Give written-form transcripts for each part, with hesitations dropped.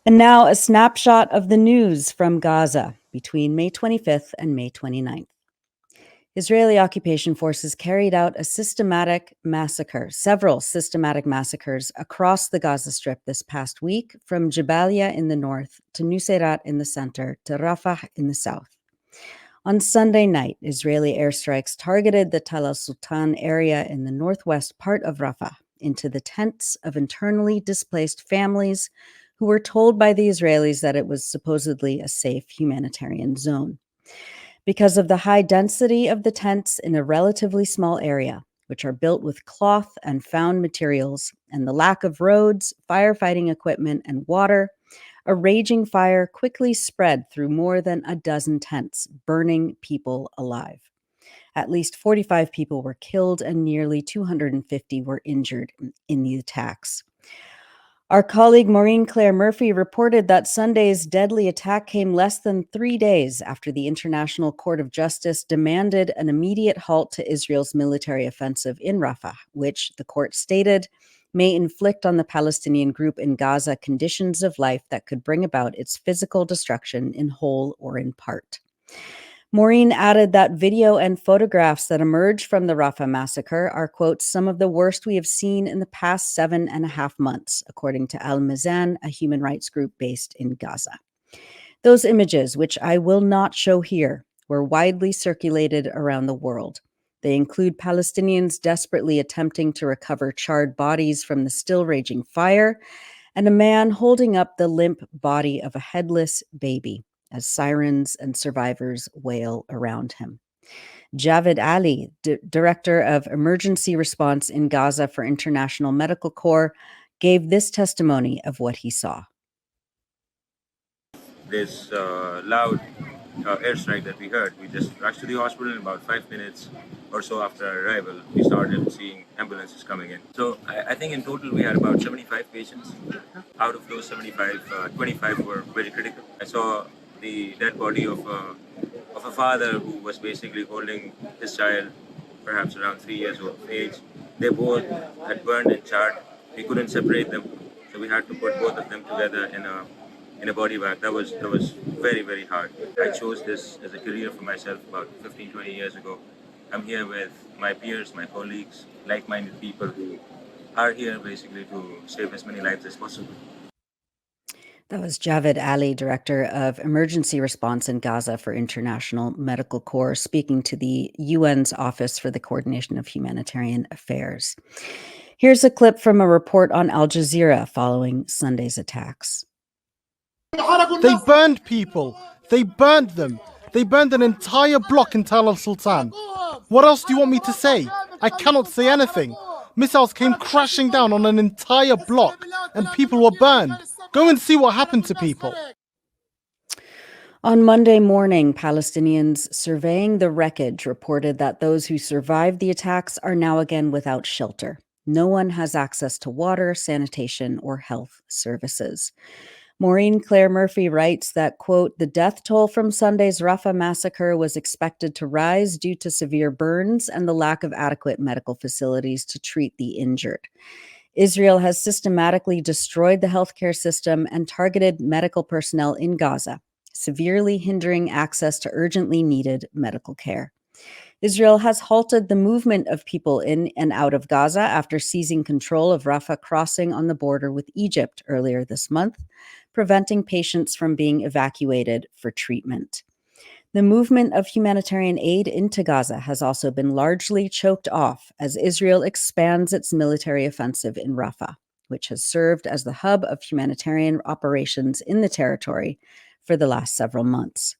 And now a snapshot of the news from Gaza between May 25th and May 29th. Israeli occupation forces carried out several systematic massacres across the Gaza Strip this past week, from Jabalia in the north to Nuseirat in the center to Rafah in the south. On Sunday night, Israeli airstrikes targeted the Tal al-Sultan area in the northwest part of Rafah into the tents of internally displaced families who were told by the Israelis that it was supposedly a safe humanitarian zone. Because of the high density of the tents in a relatively small area, which are built with cloth and found materials, and the lack of roads, firefighting equipment, and water, a raging fire quickly spread through more than a dozen tents, burning people alive. At least 45 people were killed and nearly 250 were injured in the attacks. Our colleague Maureen Claire Murphy reported that Sunday's deadly attack came less than 3 days after the International Court of Justice demanded an immediate halt to Israel's military offensive in Rafah, which, the court stated, may inflict on the Palestinian group in Gaza conditions of life that could bring about its physical destruction in whole or in part. Maureen added that video and photographs that emerged from the Rafah massacre are, quote, some of the worst we have seen in the past 7.5 months, according to Al Mizan, a human rights group based in Gaza. Those images, which I will not show here, were widely circulated around the world. They include Palestinians desperately attempting to recover charred bodies from the still raging fire, and a man holding up the limp body of a headless baby as sirens and survivors wail around him. Javed Ali, Director of Emergency Response in Gaza for International Medical Corps, gave this testimony of what he saw. This loud airstrike that we heard, we just rushed to the hospital. In about 5 minutes or so after our arrival, we started seeing ambulances coming in. So I think in total we had about 75 patients. Out of those 75, 25 were very critical. I saw the dead body of a father who was basically holding his child, perhaps around 3 years of age. They both had burned and charred. We couldn't separate them, so we had to put both of them together in a body bag. That was very, very hard. I chose this as a career for myself about 15, 20 years ago. I'm here with my peers, my colleagues, like-minded people who are here basically to save as many lives as possible. That was Javed Ali, Director of Emergency Response in Gaza for International Medical Corps, speaking to the UN's Office for the Coordination of Humanitarian Affairs. Here's a clip from a report on Al Jazeera following Sunday's attacks. They burned people. They burned them. They burned an entire block in Tal al-Sultan. What else do you want me to say? I cannot say anything. Missiles came crashing down on an entire block and people were burned. Go and see what happened to people. On Monday morning, Palestinians surveying the wreckage reported that those who survived the attacks are now again without shelter. No one has access to water, sanitation, or health services. Maureen Claire Murphy writes that, quote, the death toll from Sunday's Rafah massacre was expected to rise due to severe burns and the lack of adequate medical facilities to treat the injured. Israel has systematically destroyed the healthcare system and targeted medical personnel in Gaza, severely hindering access to urgently needed medical care. Israel has halted the movement of people in and out of Gaza after seizing control of Rafah crossing on the border with Egypt earlier this month, preventing patients from being evacuated for treatment. The movement of humanitarian aid into Gaza has also been largely choked off as Israel expands its military offensive in Rafah, which has served as the hub of humanitarian operations in the territory for the last several months.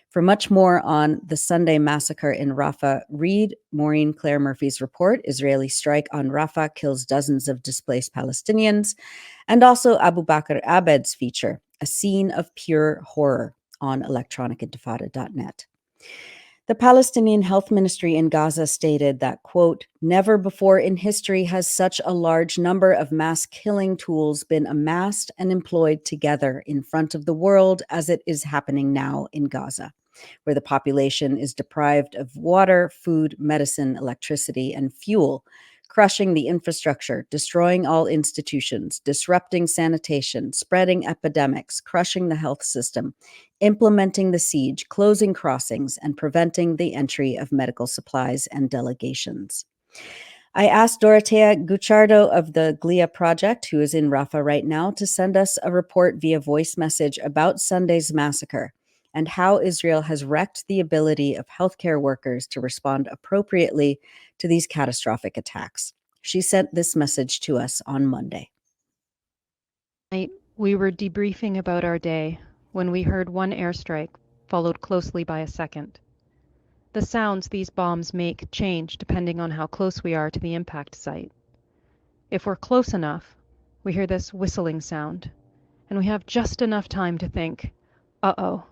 For much more on the Sunday massacre in Rafah, read Maureen Claire Murphy's report, Israeli Strike on Rafah Kills Dozens of Displaced Palestinians, and also Abu Bakr Abed's feature, A Scene of Pure Horror, on electronicintifada.net. The Palestinian Health Ministry in Gaza stated that, quote, never before in history has such a large number of mass killing tools been amassed and employed together in front of the world as it is happening now in Gaza, where the population is deprived of water, food, medicine, electricity, and fuel, crushing the infrastructure, destroying all institutions, disrupting sanitation, spreading epidemics, crushing the health system, implementing the siege, closing crossings, and preventing the entry of medical supplies and delegations. I asked 𝐓𝐡𝐞 𝐄𝐥𝐞𝐜 of the 𝐓𝐡𝐞 Project, who is in Rafah right now, to send us a report via voice message about Sunday's massacre and how Israel has wrecked the ability of healthcare workers to respond appropriately to these catastrophic attacks. She sent this message to us on Monday. We were debriefing about our day when we heard one airstrike, followed closely by a second. The sounds these bombs make change depending on how close we are to the impact site. If we're close enough, we hear this whistling sound, and we have just enough time to think, uh-oh,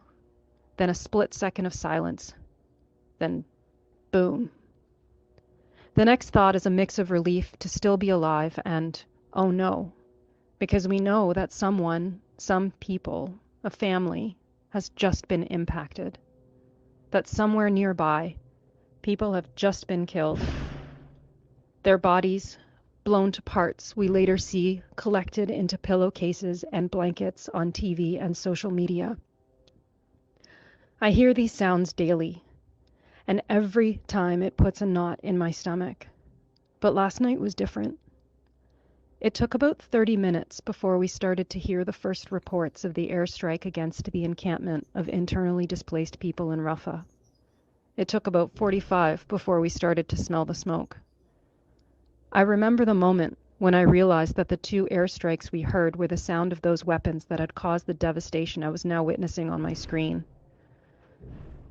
then a split second of silence, then boom. The next thought is a mix of relief to still be alive and, oh no, because we know that someone, some people, a family, has just been impacted. That somewhere nearby, people have just been killed. Their bodies, blown to parts, we later see collected into pillowcases and blankets on TV and social media. I hear these sounds daily, and every time it puts a knot in my stomach. But last night was different. It took about 30 minutes before we started to hear the first reports of the airstrike against the encampment of internally displaced people in Rafah. It took about 45 before we started to smell the smoke. I remember the moment when I realized that the two airstrikes we heard were the sound of those weapons that had caused the devastation I was now witnessing on my screen.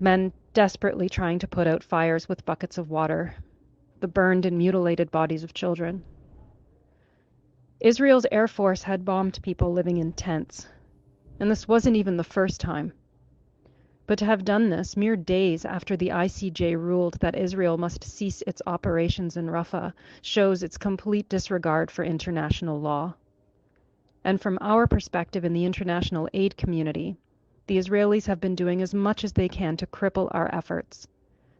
Men desperately trying to put out fires with buckets of water, the burned and mutilated bodies of children. Israel's Air Force had bombed people living in tents, and this wasn't even the first time. But to have done this mere days after the ICJ ruled that Israel must cease its operations in Rafah shows its complete disregard for international law. And from our perspective in the international aid community, the Israelis have been doing as much as they can to cripple our efforts.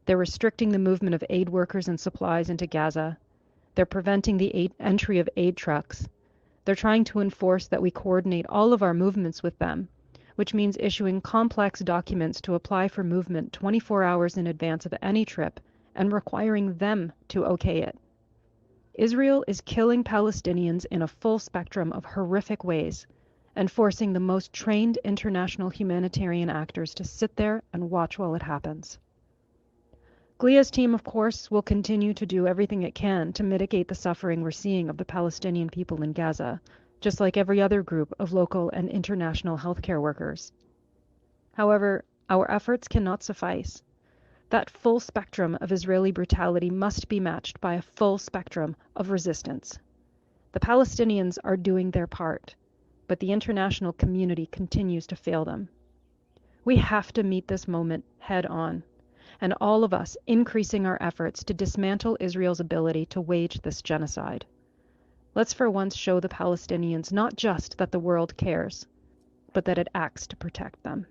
They're restricting the movement of aid workers and supplies into Gaza. They're preventing the entry of aid trucks. They're trying to enforce that we coordinate all of our movements with them, which means issuing complex documents to apply for movement 24 hours in advance of any trip and requiring them to okay it. Israel is killing Palestinians in a full spectrum of horrific ways and forcing the most trained international humanitarian actors to sit there and watch while it happens. 𝐓𝐶's team, of course, will continue to do everything it can to mitigate the suffering we're seeing of the Palestinian people in Gaza, just like every other group of local and international healthcare workers. However, our efforts cannot suffice. That full spectrum of Israeli brutality must be matched by a full spectrum of resistance. The Palestinians are doing their part, but the international community continues to fail them. We have to meet this moment head on, and all of us increasing our efforts to dismantle Israel's ability to wage this genocide. Let's for once show the Palestinians not just that the world cares, but that it acts to protect them.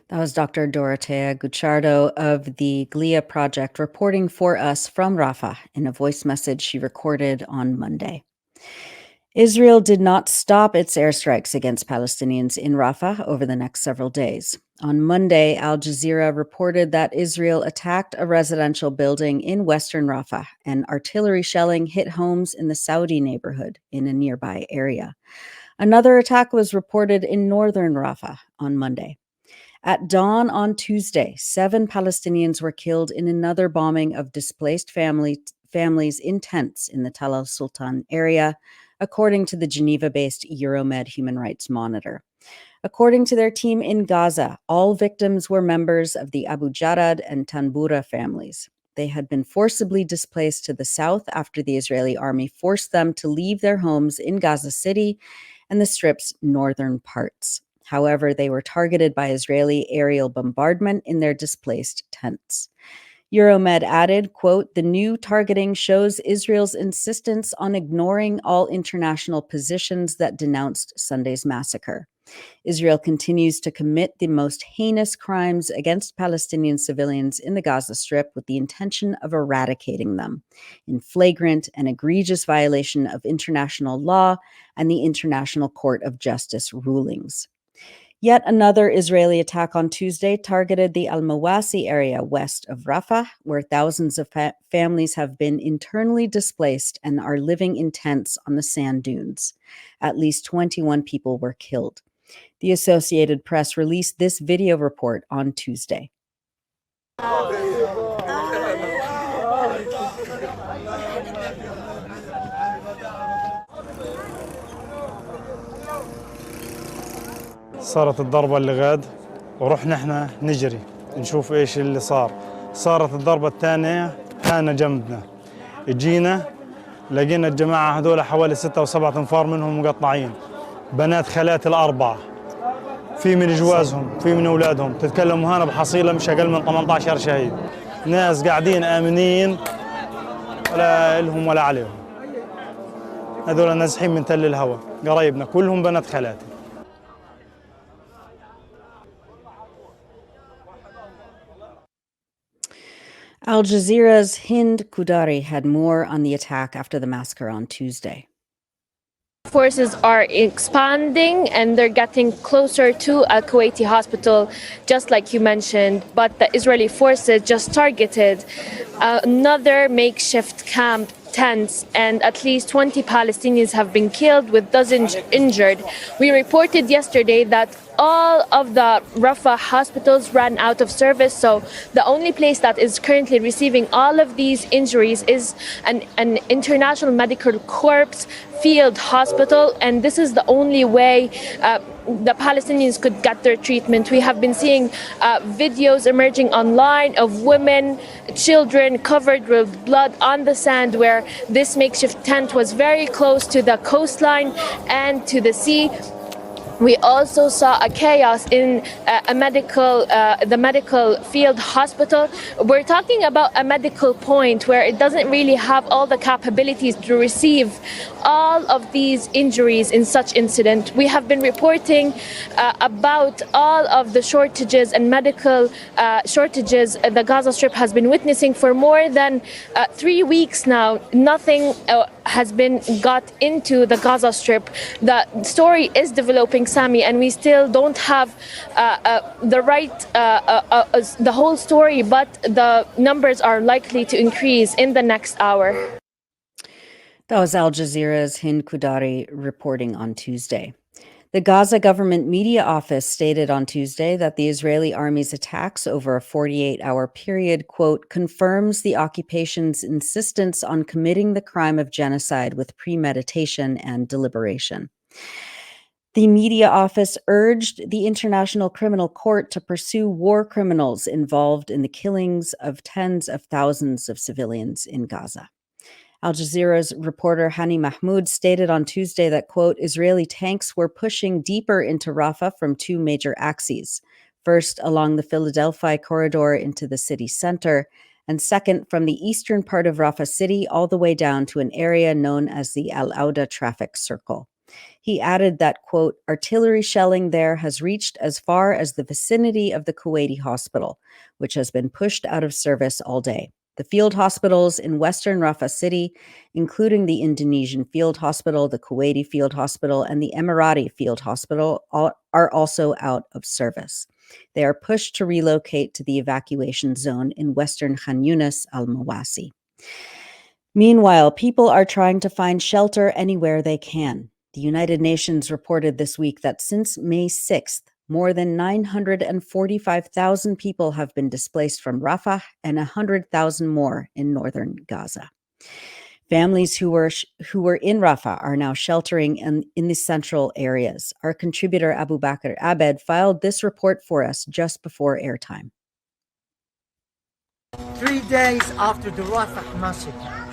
That was Dr. 𝐓𝐡𝐞 𝐄𝐥𝐞𝐜 of the 𝐓𝐡𝐞 Project reporting for us from Rafah in a voice message she recorded on Monday. Israel did not stop its airstrikes against Palestinians in Rafah over the next several days. On Monday, Al Jazeera reported that Israel attacked a residential building in western Rafah, and artillery shelling hit homes in the Saudi neighborhood in a nearby area. Another attack was reported in northern Rafah on Monday. At dawn on Tuesday, 7 Palestinians were killed in another bombing of displaced families in tents in the Tal al-Sultan area, according to the Geneva-based Euromed Human Rights Monitor. According to their team in Gaza, all victims were members of the Abu Jarad and Tanbura families. They had been forcibly displaced to the south after the Israeli army forced them to leave their homes in Gaza City and the Strip's northern parts. However, they were targeted by Israeli aerial bombardment in their displaced tents. Euromed added, quote, "The new targeting shows Israel's insistence on ignoring all international positions that denounced Sunday's massacre. Israel continues to commit the most heinous crimes against Palestinian civilians in the Gaza Strip with the intention of eradicating them, in flagrant and egregious violation of international law and the International Court of Justice rulings. Yet another Israeli attack on Tuesday targeted the Al-Mawasi area west of Rafah, where thousands of families have been internally displaced and are living in tents on the sand dunes. At least 21 people were killed. The Associated Press released this video report on Tuesday. صارت الضربة اللي غاد ورحنا احنا نجري نشوف ايش اللي صار. صارت الضربة الثانية كان جنبنا، اجينا لقينا الجماعة هذول حوالي 6 أو 7 أنفار منهم مقطعين، بنات خالاتي الأربعة، في من جوازهم في من أولادهم، تتكلموا هنا بحصيلة مش أقل من 18 شهيد. ناس قاعدين آمنين ولا لهم ولا عليهم، هذول نازحين من تل الهوى، قرايبنا كلهم بنات خالاتي. Al Jazeera's Hind Kudari had more on the attack after the massacre on Tuesday. Forces are expanding and they're getting closer to a Kuwaiti hospital, just like you mentioned, but the Israeli forces just targeted another makeshift camp, tents, and at least 20 Palestinians have been killed with dozens injured. We reported yesterday that all of the Rafah hospitals ran out of service, so the only place that is currently receiving all of these injuries is an international medical corps field hospital, and this is the only way the Palestinians could get their treatment. We have been seeing videos emerging online of women, children covered with blood on the sand, where this makeshift tent was very close to the coastline and to the sea. We also saw a chaos in the medical field hospital. We're talking about a medical point where it doesn't really have all the capabilities to receive all of these injuries in such incident. We have been reporting about all of the shortages and medical shortages the Gaza Strip has been witnessing for more than 3 weeks now. Nothing has been got into the Gaza Strip. The story is developing, Sami, and we still don't have the whole story, but the numbers are likely to increase in the next hour. That was Al Jazeera's Hind Kudari reporting on Tuesday. The Gaza government media office stated on Tuesday that the Israeli army's attacks over a 48-hour period, quote, confirms the occupation's insistence on committing the crime of genocide with premeditation and deliberation. The media office urged the International Criminal Court to pursue war criminals involved in the killings of tens of thousands of civilians in Gaza. Al Jazeera's reporter Hani Mahmoud stated on Tuesday that, quote, Israeli tanks were pushing deeper into Rafah from 2 major axes. First, along the Philadelphia corridor into the city center, and second, from the eastern part of Rafah city all the way down to an area known as the Al-Auda traffic circle. He added that, quote, artillery shelling there has reached as far as the vicinity of the Kuwaiti hospital, which has been pushed out of service all day. The field hospitals in western Rafah city, including the Indonesian field hospital, the Kuwaiti field hospital, and the Emirati field hospital, are also out of service. They are pushed to relocate to the evacuation zone in western Khan Yunis al-Mawasi. Meanwhile, people are trying to find shelter anywhere they can. The United Nations reported this week that since May 6th, more than 945,000 people have been displaced from Rafah and 100,000 more in northern Gaza. Families who were in Rafah are now sheltering in the central areas. Our contributor Abu Bakr Abed filed this report for us just before airtime. 3 days after the Rafah massacre,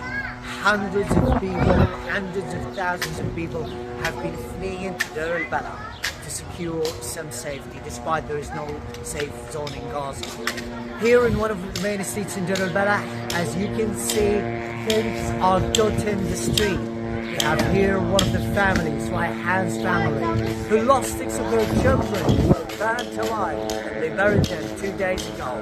hundreds of thousands of people have been fleeing to Deir al-Balah to secure some safety, despite there is no safe zone in Gaza. Here in one of the main streets in Deir al-Balah, as you can see, tanks are dotting the street. We have here one of the families, Rayhan's family, who lost 6 of their children, burned alive. They buried them 2 days ago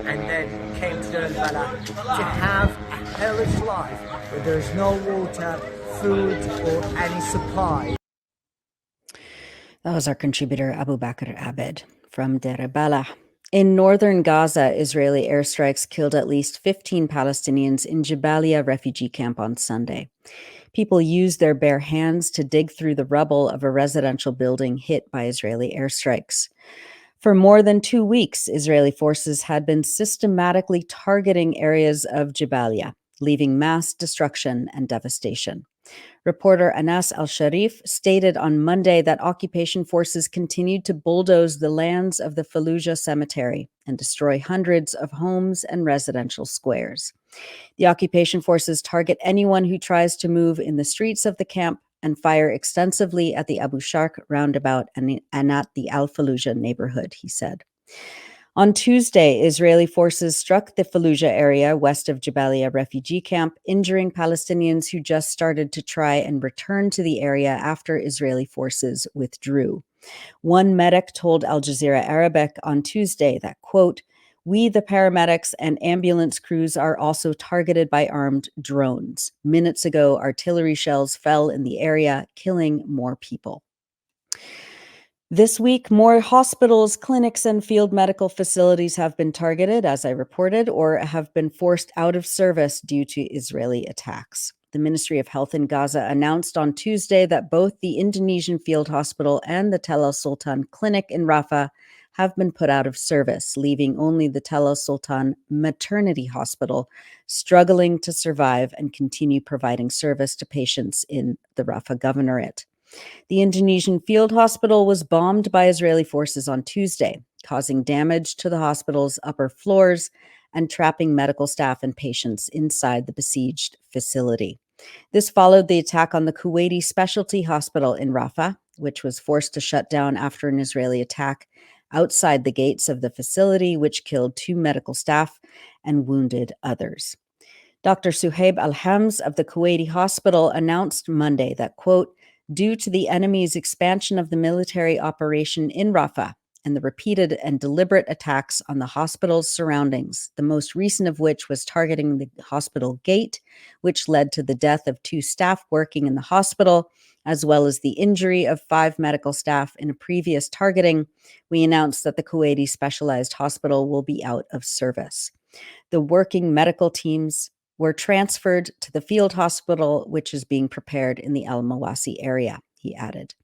and then came to Deir al-Balah to have a hellish life where there is no water, food or any supply. That was our contributor Abu Bakr Abed from Deir al-Balah. In northern Gaza, Israeli airstrikes killed at least 15 Palestinians in Jabalia refugee camp on Sunday. People used their bare hands to dig through the rubble of a residential building hit by Israeli airstrikes. For more than 2 weeks, Israeli forces had been systematically targeting areas of Jabalia, leaving mass destruction and devastation. Reporter Anas al-Sharif stated on Monday that occupation forces continued to bulldoze the lands of the Fallujah cemetery and destroy hundreds of homes and residential squares. The occupation forces target anyone who tries to move in the streets of the camp and fire extensively at the Abu Sharq roundabout and at the Al-Fallujah neighborhood, he said. On Tuesday, Israeli forces struck the Fallujah area west of Jabalia refugee camp, injuring Palestinians who just started to try and return to the area after Israeli forces withdrew. One medic told Al Jazeera Arabic on Tuesday that, quote, "We, the paramedics and ambulance crews, are also targeted by armed drones. Minutes ago, artillery shells fell in the area, killing more people." This week, more hospitals, clinics, and field medical facilities have been targeted, as I reported, or have been forced out of service due to Israeli attacks. The Ministry of Health in Gaza announced on Tuesday that both the Indonesian Field Hospital and the Tel al-Sultan Clinic in Rafah have been put out of service, leaving only the Tel al-Sultan Maternity Hospital struggling to survive and continue providing service to patients in the Rafah Governorate. The Indonesian Field Hospital was bombed by Israeli forces on Tuesday, causing damage to the hospital's upper floors and trapping medical staff and patients inside the besieged facility. This followed the attack on the Kuwaiti Specialty Hospital in Rafah, which was forced to shut down after an Israeli attack outside the gates of the facility, which killed 2 medical staff and wounded others. Dr. Suhaib Al-Hams of the Kuwaiti hospital announced Monday that, quote, "Due to the enemy's expansion of the military operation in Rafah and the repeated and deliberate attacks on the hospital's surroundings, the most recent of which was targeting the hospital gate, which led to the death of 2 staff working in the hospital, as well as the injury of 5 medical staff in a previous targeting, we announced that the Kuwaiti Specialized Hospital will be out of service. The working medical teams were transferred to the field hospital, which is being prepared in the Al-Mawasi area," he added.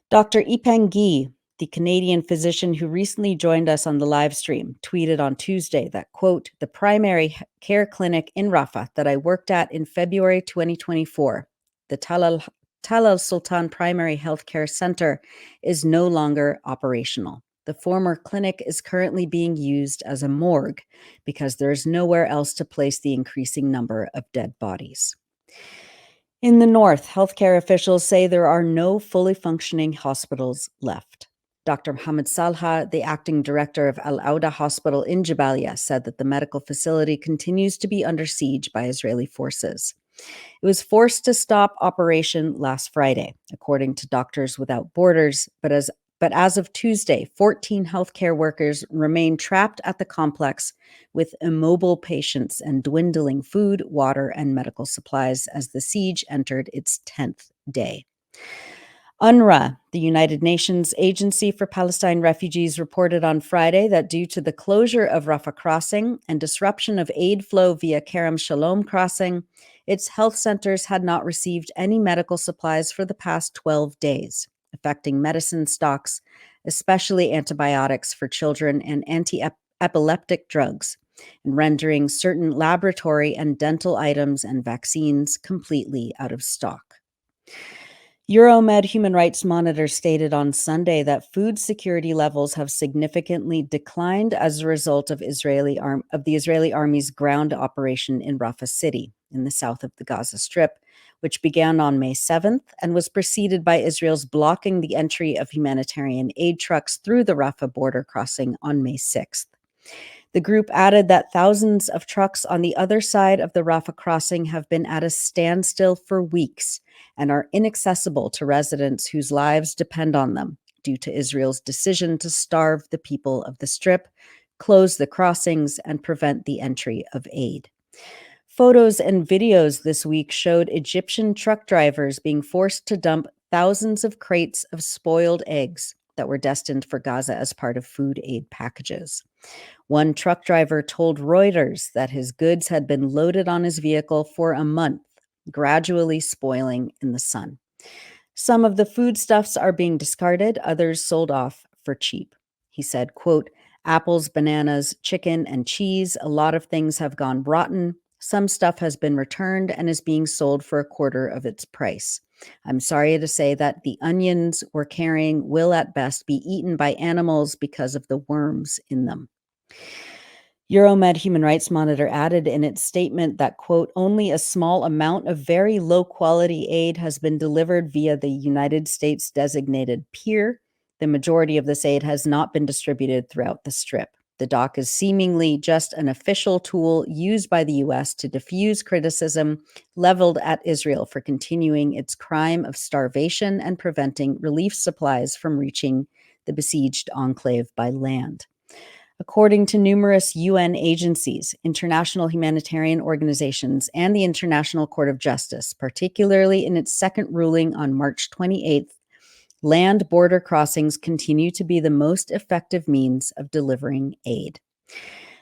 Dr. 𝐓𝐡𝐞 𝐄𝐥𝐞𝐜, the Canadian physician who recently joined us on the live stream, tweeted on Tuesday that, quote, "The primary care clinic in Rafah that I worked at in February 2024, the Tal al-Sultan Primary Healthcare Center, is no longer operational. The former clinic is currently being used as a morgue because there is nowhere else to place the increasing number of dead bodies." In the north, healthcare officials say there are no fully functioning hospitals left. Dr. Mohammed Salha, the acting director of Al-Auda Hospital in Jabalia, said that the medical facility continues to be under siege by Israeli forces. It was forced to stop operation last Friday, according to Doctors Without Borders, but as of Tuesday, 14 healthcare workers remain trapped at the complex with immobile patients and dwindling food, water, and medical supplies as the siege entered its 10th day. UNRWA, the United Nations Agency for Palestine Refugees, reported on Friday that due to the closure of Rafah Crossing and disruption of aid flow via Kerem Shalom Crossing, its health centers had not received any medical supplies for the past 12 days, affecting medicine stocks, especially antibiotics for children and anti-epileptic drugs, and rendering certain laboratory and dental items and vaccines completely out of stock. Euromed Human Rights Monitor stated on Sunday that food security levels have significantly declined as a result of the Israeli army's ground operation in Rafah City, in the south of the Gaza Strip, which began on May 7th and was preceded by Israel's blocking the entry of humanitarian aid trucks through the Rafah border crossing on May 6th. The group added that thousands of trucks on the other side of the Rafah crossing have been at a standstill for weeks and are inaccessible to residents whose lives depend on them due to Israel's decision to starve the people of the Strip, close the crossings, and prevent the entry of aid. Photos and videos this week showed Egyptian truck drivers being forced to dump thousands of crates of spoiled eggs that were destined for Gaza as part of food aid packages. One truck driver told Reuters that his goods had been loaded on his vehicle for a month, gradually spoiling in the sun. Some of the foodstuffs are being discarded, others sold off for cheap. He said, quote, apples, bananas, chicken, and cheese, a lot of things have gone rotten. Some stuff has been returned and is being sold for a quarter of its price. I'm sorry to say that the onions we're carrying will at best be eaten by animals because of the worms in them. Euromed Human Rights Monitor added in its statement that, quote, only a small amount of very low-quality aid has been delivered via the United States designated peer. The majority of this aid has not been distributed throughout the Strip. The dock is seemingly just an official tool used by the U.S. to diffuse criticism leveled at Israel for continuing its crime of starvation and preventing relief supplies from reaching the besieged enclave by land. According to numerous UN agencies, international humanitarian organizations, and the International Court of Justice, particularly in its second ruling on March 28th, land border crossings continue to be the most effective means of delivering aid.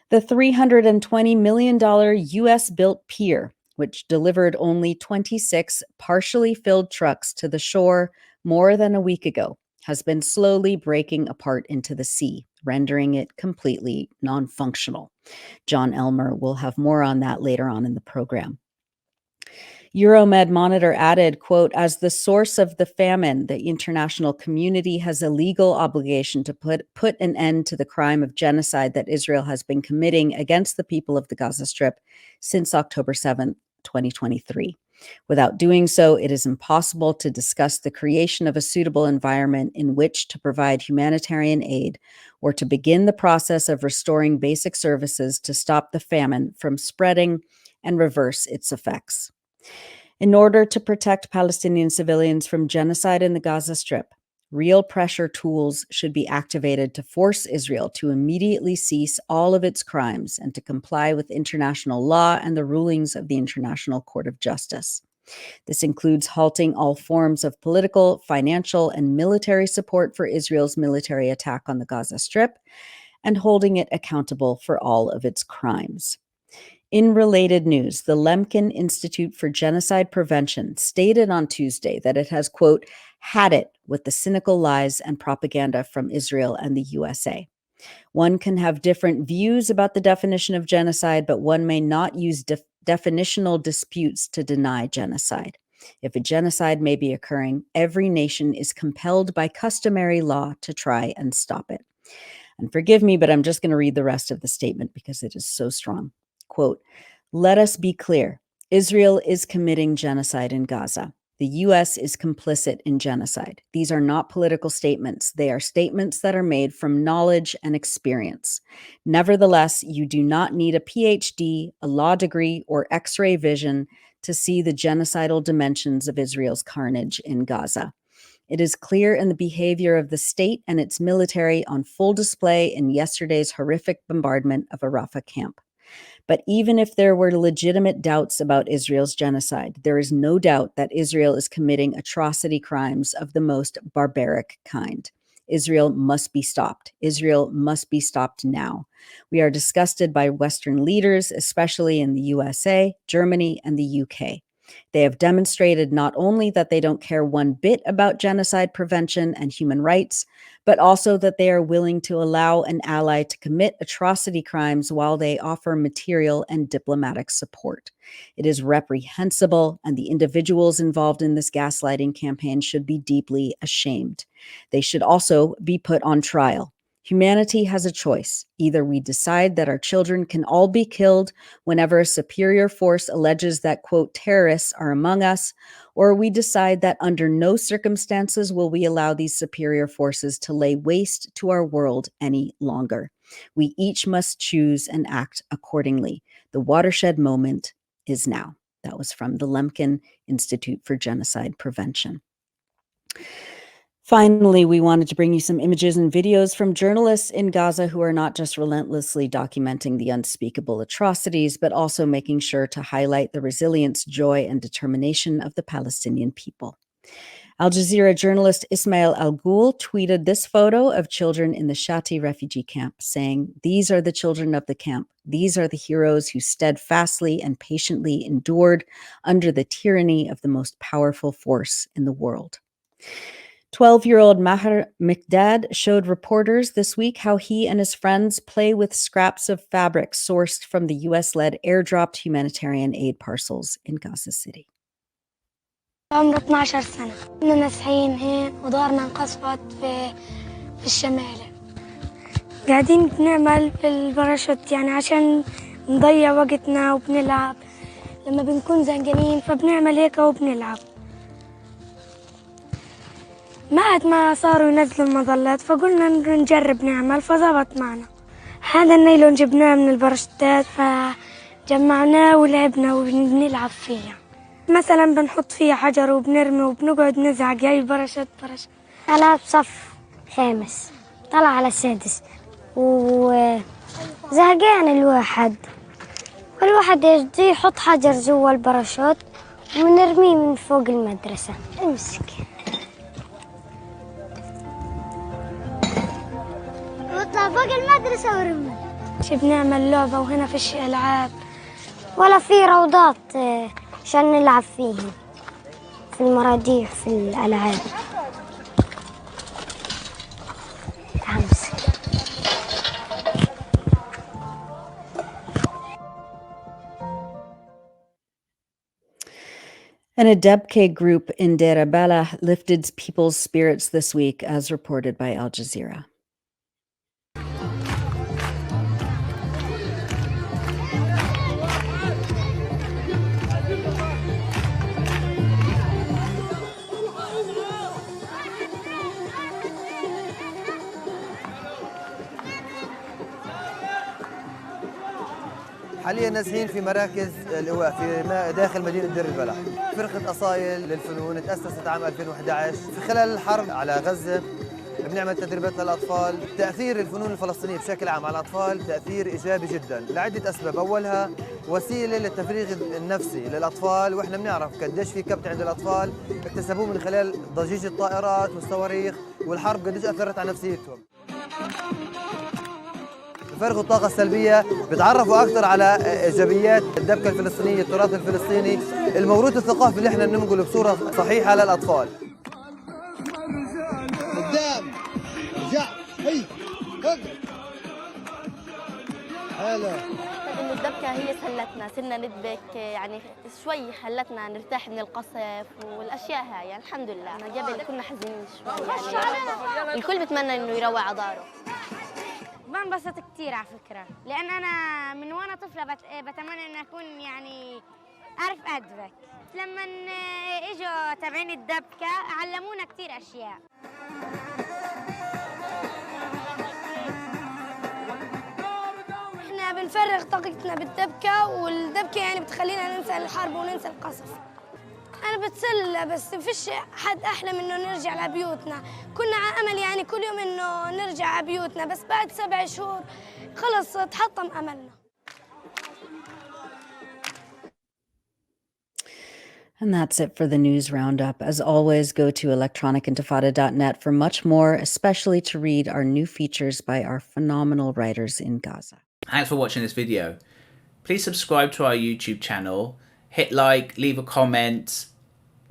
The $320 million U.S.-built pier, which delivered only 26 partially filled trucks to the shore more than a week ago, has been slowly breaking apart into the sea, rendering it completely non-functional. John Elmer will have more on that later on in the program. Euromed Monitor added, quote, as the source of the famine, the international community has a legal obligation to put an end to the crime of genocide that Israel has been committing against the people of the Gaza Strip since October 7th, 2023. Without doing so, it is impossible to discuss the creation of a suitable environment in which to provide humanitarian aid or to begin the process of restoring basic services to stop the famine from spreading and reverse its effects. In order to protect Palestinian civilians from genocide in the Gaza Strip, real pressure tools should be activated to force Israel to immediately cease all of its crimes and to comply with international law and the rulings of the International Court of Justice. This includes halting all forms of political, financial, and military support for Israel's military attack on the Gaza Strip and holding it accountable for all of its crimes. In related news, the 𝐓𝐡𝐞 Institute for Genocide Prevention stated on Tuesday that it has, quote, had it with the cynical lies and propaganda from Israel and the USA. One can have different views about the definition of genocide, but one may not use definitional disputes to deny genocide. If a genocide may be occurring, every nation is compelled by customary law to try and stop it. And forgive me, but I'm just going to read the rest of the statement because it is so strong. Quote, let us be clear. Israel is committing genocide in Gaza. The U.S. is complicit in genocide. These are not political statements. They are statements that are made from knowledge and experience. Nevertheless, you do not need a PhD, a law degree, or X-ray vision to see the genocidal dimensions of Israel's carnage in Gaza. It is clear in the behavior of the state and its military on full display in yesterday's horrific bombardment of a Rafah camp. But even if there were legitimate doubts about Israel's genocide, there is no doubt that Israel is committing atrocity crimes of the most barbaric kind. Israel must be stopped. Israel must be stopped now. We are disgusted by Western leaders, especially in the USA, Germany, and the UK. They have demonstrated not only that they don't care one bit about genocide prevention and human rights, but also that they are willing to allow an ally to commit atrocity crimes while they offer material and diplomatic support. It is reprehensible, and the individuals involved in this gaslighting campaign should be deeply ashamed. They should also be put on trial. Humanity has a choice. Either we decide that our children can all be killed whenever a superior force alleges that, quote, terrorists are among us, or we decide that under no circumstances will we allow these superior forces to lay waste to our world any longer. We each must choose and act accordingly. The watershed moment is now. That was from the 𝐓𝐡𝐞 Institute for Genocide Prevention. Finally, we wanted to bring you some images and videos from journalists in Gaza who are not just relentlessly documenting the unspeakable atrocities, but also making sure to highlight the resilience, joy, and determination of the Palestinian people. Al Jazeera journalist Ismail Al-Ghul tweeted this photo of children in the Shati refugee camp, saying, "These are the children of the camp. These are the heroes who steadfastly and patiently endured under the tyranny of the most powerful force in the world." 12-year-old Maher Mikdad showed reporters this week how he and his friends play with scraps of fabric sourced from the US-led airdropped humanitarian aid parcels in Gaza City. عمره 12 سنة كنا نازحين هين ودارنا انقصفت في الشمال قاعدين بنعمل في الباراشوت يعني عشان نضيع وقتنا وبنلعب لما بنكون زهقانين فبنعمل هيك وبنلعب ما صاروا ينزلوا المظلات فقلنا نجرب نعمل فزبط معنا هذا النايلون جبناه من الباراشوتات فجمعناه ولعبنا وبنلعب فيه مثلا بنحط فيها حجر وبنرمي وبنقعد نزعق يا باراشوت باراشوت. أنا بصف خامس طلع على السادس وزهقان الواحد يجي يحط حجر جوا الباراشوت ونرميه من فوق المدرسة امسك وطلع فوق المدرسة ورمي. بنعمل لعبة وهنا فيش ألعاب ولا في روضات عشان نلعب فيهم في المراجيح في الألعاب. And a 𝐓𝐡𝐞 group in Deir al-Balah lifted people's spirits this week, as reported by Al Jazeera. حاليا نازحين في مراكز الإيواء في داخل مدينة دير البلح. فرقة أصايل للفنون تأسست عام 2011 في خلال الحرب على غزة. بنعمل تدريبات للأطفال. تأثير الفنون الفلسطينية بشكل عام على الأطفال تأثير إيجابي جدا لعدة أسباب. أولها وسيلة للتفريغ النفسي للأطفال، وإحنا بنعرف قديش في كبت عند الأطفال اكتسبوه من خلال ضجيج الطائرات والصواريخ والحرب قديش أثرت على نفسيتهم. بفرغوا الطاقة السلبية، بتعرفوا أكثر على إيجابيات الدبكة الفلسطينية، التراث الفلسطيني، الموروث الثقافي اللي احنا بننقله بصورة صحيحة للأطفال. قدام رجع هي هلا. إنه الدبكة هي سلتنا، صرنا ندبك يعني شوي، خلتنا نرتاح من القصف والأشياء هاي يعني الحمد لله. قبل كنا حزينين شوي يعني الكل بتمنى إنه يروع على داره. بنبسط كتير على فكرة، لأن أنا من وأنا طفلة بتمنى إن أكون يعني أعرف أدبك. لما إجوا تابعين الدبكة علمونا كتير أشياء. إحنا بنفرغ طاقتنا بالدبكة، والدبكة يعني بتخلينا ننسى الحرب وننسى القصف. أنا بتسلى بس مفيش حد أحلى من إنه نرجع لبيوتنا. كنا على أمل يعني كل يوم إنه نرجع على بيوتنا، بس بعد 7 شهور خلص تحطم أملنا. And that's it for the news roundup. As always, go to electronicintifada.net for much more, especially to read our new features by our phenomenal writers in Gaza. Thanks for watching this video. Please subscribe to our YouTube channel, hit like, leave a comment.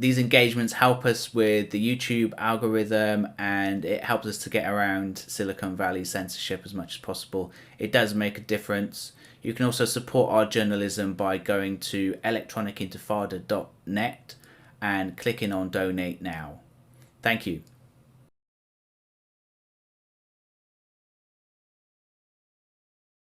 These engagements help us with the YouTube algorithm, and it helps us to get around Silicon Valley censorship as much as possible. It does make a difference. You can also support our journalism by going to electronicintifada.net and clicking on donate now. Thank you.